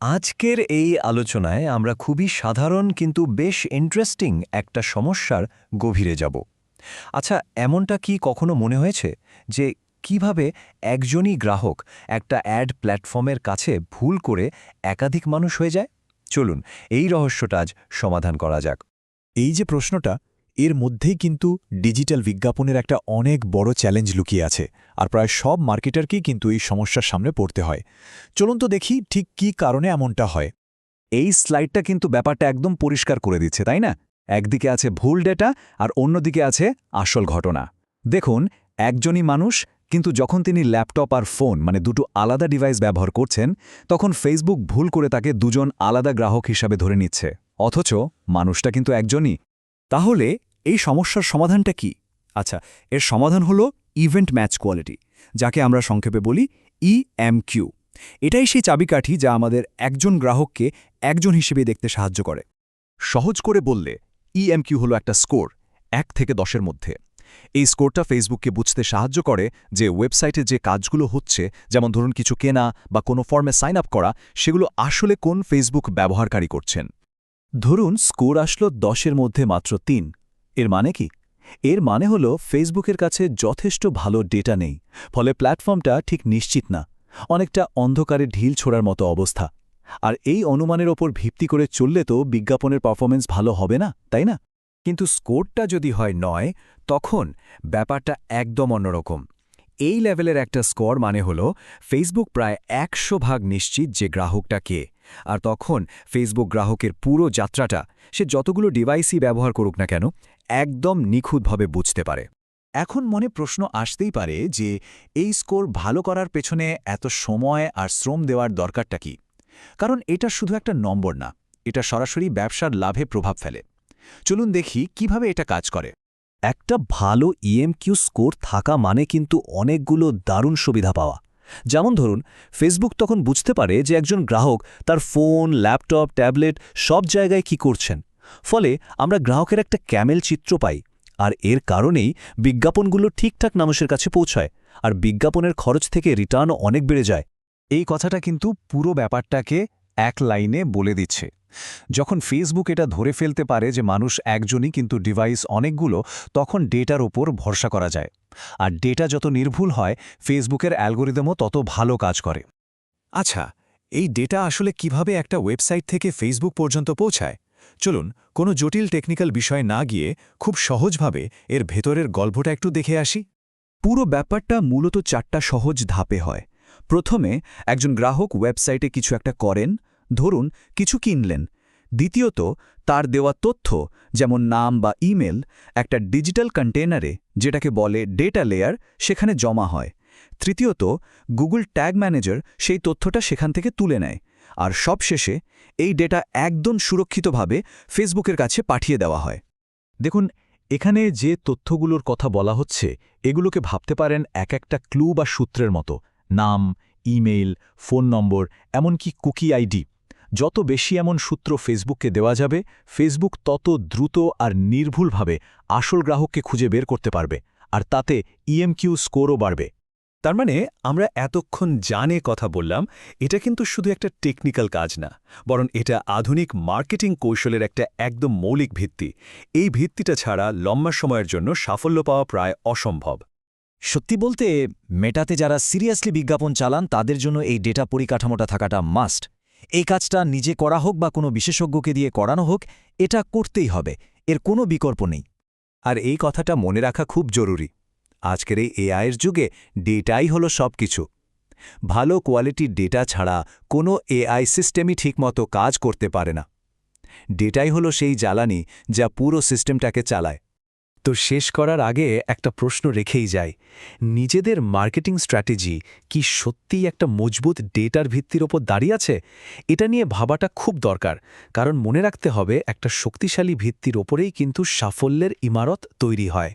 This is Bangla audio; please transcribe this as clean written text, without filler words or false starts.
আজকের এই আলোচনায় আমরা খুবই সাধারণ কিন্তু বেশ ইন্টারেস্টিং একটা সমস্যার গভীরে যাব। আচ্ছা, এমনটা কি কখনো মনে হয়েছে যে কিভাবে একজনই গ্রাহক একটা অ্যাড প্ল্যাটফর্মের কাছে ভুল করে একাধিক মানুষ হয়ে যায়? চলুন এই রহস্যটা আজ সমাধান করা যাক। এই যে প্রশ্নটা, এর মধ্যেই কিন্তু ডিজিটাল বিজ্ঞাপনের একটা অনেক বড় চ্যালেঞ্জ লুকিয়ে আছে, আর প্রায় সব মার্কেটারকেই কিন্তু এই সমস্যার সামনে পড়তে হয়। চলুন তো দেখি ঠিক কী কারণে এমনটা হয়। এই স্লাইডটা কিন্তু ব্যাপারটা একদম পরিষ্কার করে দিচ্ছে, তাই না? একদিকে আছে ভুল ডেটা আর অন্যদিকে আছে আসল ঘটনা। দেখুন, একজনই মানুষ, কিন্তু যখন তিনি ল্যাপটপ আর ফোন মানে দুটো আলাদা ডিভাইস ব্যবহার করছেন, তখন ফেসবুক ভুল করে তাকে দুজন আলাদা গ্রাহক হিসাবে ধরে নিচ্ছে। অথচ মানুষটা কিন্তু একজনই। তাহলে এই সমস্যার সমাধানটা কি? আচ্ছা, এর সমাধান হলো ইভেন্ট ম্যাচ কোয়ালিটি, যাকে আমরা সংক্ষেপে বলি ইএমকিউ। এটাই সেই চাবিকাঠি যা আমাদের একজন গ্রাহককে একজন হিসেবে দেখতে সাহায্য করে। সহজ করে বললে, ইএমকিউ হলো একটা স্কোর 1 থেকে 10-এর মধ্যে। এই স্কোরটা ফেসবুককে বুঝতে সাহায্য করে যে ওয়েবসাইটে যে কাজগুলো হচ্ছে, যেমন ধরুন কিছু কেনা বা কোনো ফর্মে সাইন আপ করা, সেগুলো আসলে কোন ফেসবুক ব্যবহারকারী করছেন। ধরুন স্কোর আসলো 10-এর মধ্যে মাত্র 3। এর মানে কি? এর মানে হলো ফেসবুকের কাছে যথেষ্ট ভালো ডেটা নেই, ফলে প্ল্যাটফর্মটা ঠিক নিশ্চিত না। অনেকটা অন্ধকারে ঢিল ছোড়ার মতো অবস্থা। আর এই অনুমানের ওপর ভিত্তি করে চললে তো বিজ্ঞাপনের পারফরমেন্স ভালো হবে না, তাই না? কিন্তু স্কোরটা যদি হয় 9, তখন ব্যাপারটা একদম অন্যরকম। এই লেভেলের একটা স্কোর মানে হলো ফেসবুক প্রায় 100% নিশ্চিত যে গ্রাহকটা কে। আর তখন ফেসবুক গ্রাহকের পুরো যাত্রাটা, সে যতগুলো ডিভাইসই ব্যবহার করুক না কেন, একদম নিখুঁতভাবে বুঝতে পারে। এখন মনে প্রশ্ন আসতেই পারে যে এই স্কোর ভালো করার পেছনে এত সময় আর শ্রম দেওয়ার দরকারটা কি? কারণ এটা শুধু একটা নম্বর না, এটা সরাসরি ব্যবসার লাভে প্রভাব ফেলে। চলুন দেখি কিভাবে এটা কাজ করে। একটা ভালো ইএমকিউ স্কোর থাকা মানে কিন্তু অনেকগুলো দারুণ সুবিধা পাওয়া। যেমন ধরুন, ফেসবুক তখন বুঝতে পারে যে একজন গ্রাহক তার ফোন, ল্যাপটপ, ট্যাবলেট সব জায়গায় কি করছেন। ফলে আমরা গ্রাহকের একটা ক্যামেল চিত্র পাই, আর এর কারণেই বিজ্ঞাপনগুলো ঠিকঠাক মানুষের কাছে পৌঁছায়, আর বিজ্ঞাপনের খরচ থেকে রিটার্নও অনেক বেড়ে যায়। এই কথাটা কিন্তু পুরো ব্যাপারটাকে এক লাইনে বলে দিচ্ছে। যখন ফেসবুক এটা ধরে ফেলতে পারে যে মানুষ একজনই কিন্তু ডিভাইস অনেকগুলো, তখন ডেটার ওপর ভরসা করা যায়। আর ডেটা যত নির্ভুল হয়, ফেসবুকের অ্যালগোরিদমও তত ভালো কাজ করে। আচ্ছা, এই ডেটা আসলে কিভাবে একটা ওয়েবসাইট থেকে ফেসবুক পর্যন্ত পৌঁছায়? চলুন কোনো জটিল টেকনিক্যাল বিষয় না গিয়ে খুব সহজভাবে এর ভেতরের গল্পটা একটু দেখে আসি। পুরো ব্যাপারটা মূলত 4টা সহজ ধাপে হয়। প্রথমে একজন গ্রাহক ওয়েবসাইটে কিছু একটা করেন, ধরুন কিছু কিনলেন। দ্বিতীয়ত, তার দেওয়া তথ্য যেমন নাম বা ইমেল একটা ডিজিটাল কন্টেনারে, যেটাকে বলে ডেটা লেয়ার, সেখানে জমা হয়। তৃতীয়ত, গুগল ট্যাগ ম্যানেজার সেই তথ্যটা সেখান থেকে তুলে নেয়। আর সবশেষে এই ডেটা একদম সুরক্ষিতভাবে ফেসবুকের কাছে পাঠিয়ে দেওয়া হয়। দেখুন, এখানে যে তথ্যগুলোর কথা বলা হচ্ছে, এগুলোকে ভাবতে পারেন এক একটা ক্লু বা সূত্রের মতো। নাম, ইমেইল, ফোন নম্বর, এমনকি কুকি আইডি। যত বেশি এমন সূত্র ফেসবুককে দেওয়া যাবে, ফেসবুক তত দ্রুত আর নির্ভুলভাবে আসল গ্রাহককে খুঁজে বের করতে পারবে, আর তাতে ইএমকিউ স্কোরও বাড়বে। তার মানে আমরা এতক্ষণ জানে কথা বললাম, এটা কিন্তু শুধু একটা টেকনিক্যাল কাজ না, বরং এটা আধুনিক মার্কেটিং কৌশলের একটা একদম মৌলিক ভিত্তি। এই ভিত্তিটা ছাড়া লম্বা সময়ের জন্য সাফল্য পাওয়া প্রায় অসম্ভব। সত্যি বলতে, মেটাতে যারা সিরিয়াসলি বিজ্ঞাপন চালান তাদের জন্য এই ডেটা পরিকাঠামোটা থাকাটা মাস্ট। এই কাজটা নিজে করা হোক বা কোনো বিশেষজ্ঞকে দিয়ে করানো হোক, এটা করতেই হবে, এর কোনো বিকল্প নেই। আর এই কথাটা মনে রাখা খুব জরুরি। আজকের এই এআইয়ের যুগে ডেটাই হলো সব কিছু। ভালো কোয়ালিটির ডেটা ছাড়া কোনো এআই সিস্টেমই ঠিকমতো কাজ করতে পারে না। ডেটাই হলো সেই জ্বালানি যা পুরো সিস্টেমটাকে চালায়। তো শেষ করার আগে একটা প্রশ্ন রেখেই যায়, নিজেদের মার্কেটিং স্ট্র্যাটেজি কি সত্যিই একটা মজবুত ডেটার ভিত্তির ওপর দাঁড়িয়ে আছে? এটা নিয়ে ভাবাটা খুব দরকার, কারণ মনে রাখতে হবে একটা শক্তিশালী ভিত্তির ওপরেই কিন্তু সাফল্যের ইমারত তৈরি হয়।